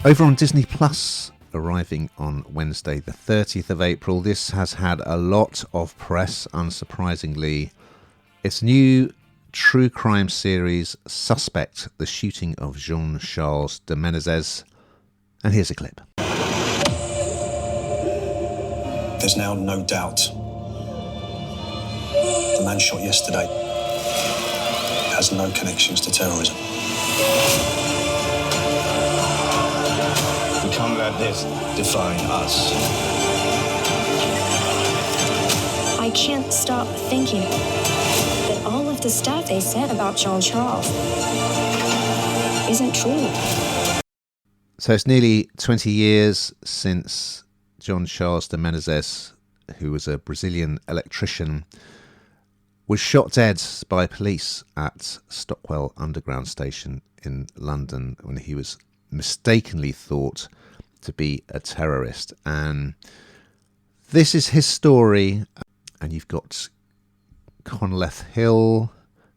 Over on Disney Plus, arriving on Wednesday the 30th of April, this has had a lot of press, unsurprisingly. It's new true crime series, Suspect, the shooting of Jean-Charles de Menezes. And here's a clip. There's now no doubt. The man shot yesterday has no connections to terrorism. We can't let this define us. I can't stop thinking that all of the stuff they said about Jean-Charles isn't true. So it's nearly 20 years since Jean-Charles de Menezes, who was a Brazilian electrician, was shot dead by police at Stockwell Underground Station in London when he was mistakenly thought to be a terrorist. And this is his story. And you've got Conleth Hill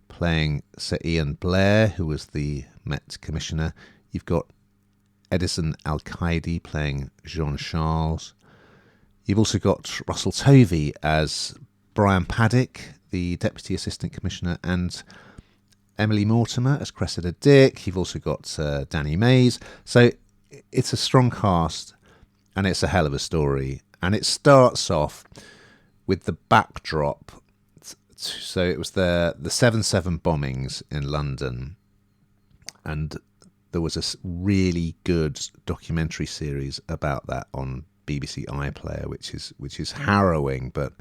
playing Sir Ian Blair, who was the Met Commissioner. You've got Edison Al-Qaidi playing Jean-Charles. You've also got Russell Tovey as Brian Paddock, the Deputy Assistant Commissioner, and Emily Mortimer as Cressida Dick. You've also got Danny Mays. So it's a strong cast, and it's a hell of a story. And it starts off with the backdrop. So it was the 7/7 bombings in London, and there was a really good documentary series about that on BBC iPlayer, which is harrowing but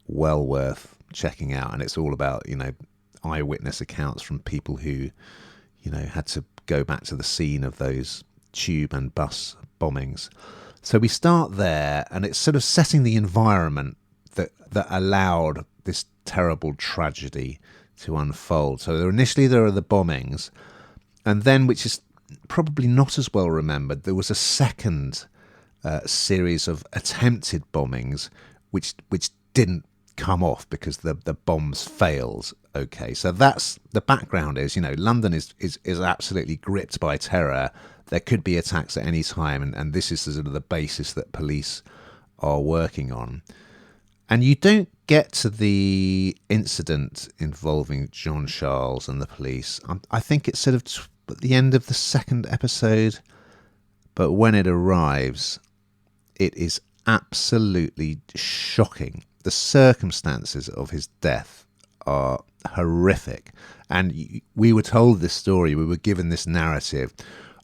well worth checking out. And it's all about, eyewitness accounts from people who, had to go back to the scene of those tube and bus bombings. So we start there, and it's sort of setting the environment that allowed this terrible tragedy to unfold. So initially there are the bombings, and then, which is probably not as well remembered, there was a second series of attempted bombings which didn't come off because the bombs failed. Okay, so that's the background. Is London is absolutely gripped by terror. There could be attacks at any time, and this is sort of the basis that police are working on. And you don't get to the incident involving Jean-Charles and the police. I think it's sort of at the end of the second episode, but when it arrives, it is absolutely shocking. The circumstances of his death are horrific. And we were told this story, we were given this narrative.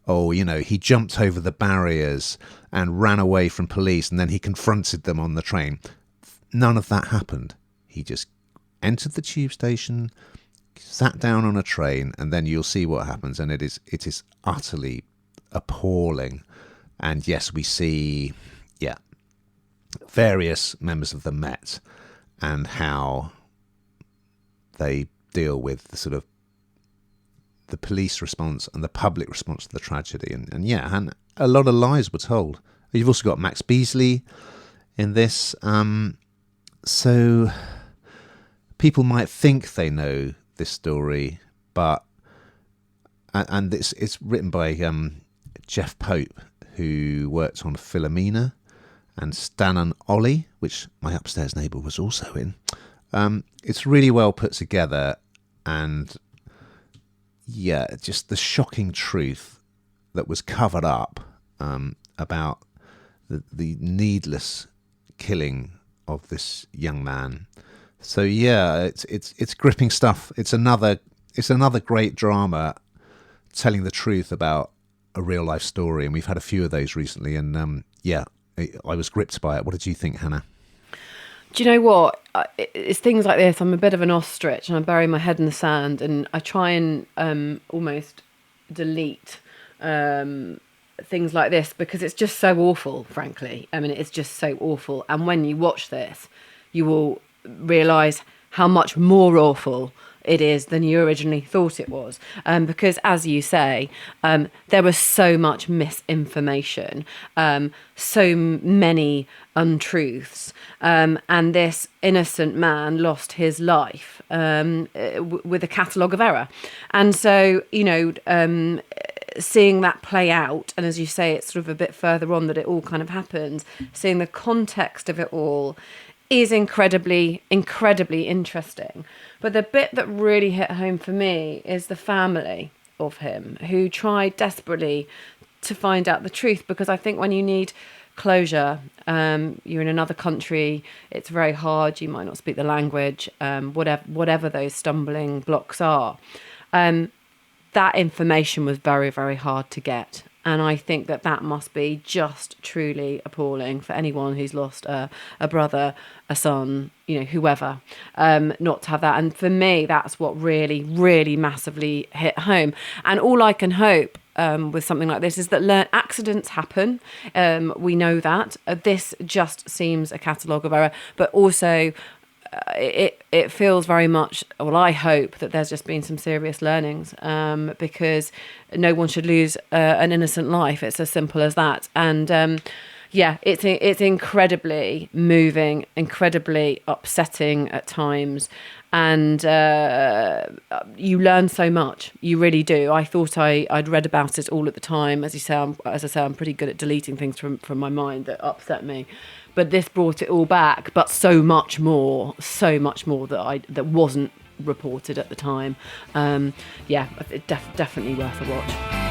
Oh, he jumped over the barriers and ran away from police, and then he confronted them on the train. None of that happened. He just entered the tube station, sat down on a train, and then you'll see what happens. And it is utterly appalling. And yes, we see, various members of the Met and how they deal with the sort of the police response and the public response to the tragedy. And a lot of lies were told. You've also got Max Beasley in this. So people might think they know this story, and it's written by Jeff Pope, who worked on Philomena and Stan and Ollie, which my upstairs neighbour was also in. It's really well put together, and just the shocking truth that was covered up about the needless killing of this young man. So it's gripping stuff. It's another great drama telling the truth about a real life story, and we've had a few of those recently. And I was gripped by it. What did you think, Hannah? Do you know what? It's things like this. I'm a bit of an ostrich, and I bury my head in the sand, and I try and almost delete things like this because it's just so awful, frankly. I mean, it's just so awful. And when you watch this, you will realise how much more awful it is than you originally thought it was. Because, as you say, there was so much misinformation, so many untruths, and this innocent man lost his life with a catalogue of error. And so, seeing that play out, and as you say, it's sort of a bit further on that it all kind of happens, seeing the context of it all is incredibly interesting. But the bit that really hit home for me is the family of him, who tried desperately to find out the truth, because I think when you need closure, you're in another country, it's very hard, you might not speak the language, whatever those stumbling blocks are, that information was very, very hard to get. And I think that must be just truly appalling for anyone who's lost a brother, a son, whoever, not to have that. And for me, that's what really, really massively hit home. And all I can hope with something like this is that accidents happen. We know that. This just seems a catalogue of error, but also it feels very much, well, I hope that there's just been some serious learnings, because no one should lose an innocent life. It's as simple as that. And it's incredibly moving, incredibly upsetting at times, and you learn so much. You really do. I thought I'd read about it all at the time. As I say, I'm pretty good at deleting things from my mind that upset me. But this brought it all back, but so much more that wasn't reported at the time. Definitely worth a watch.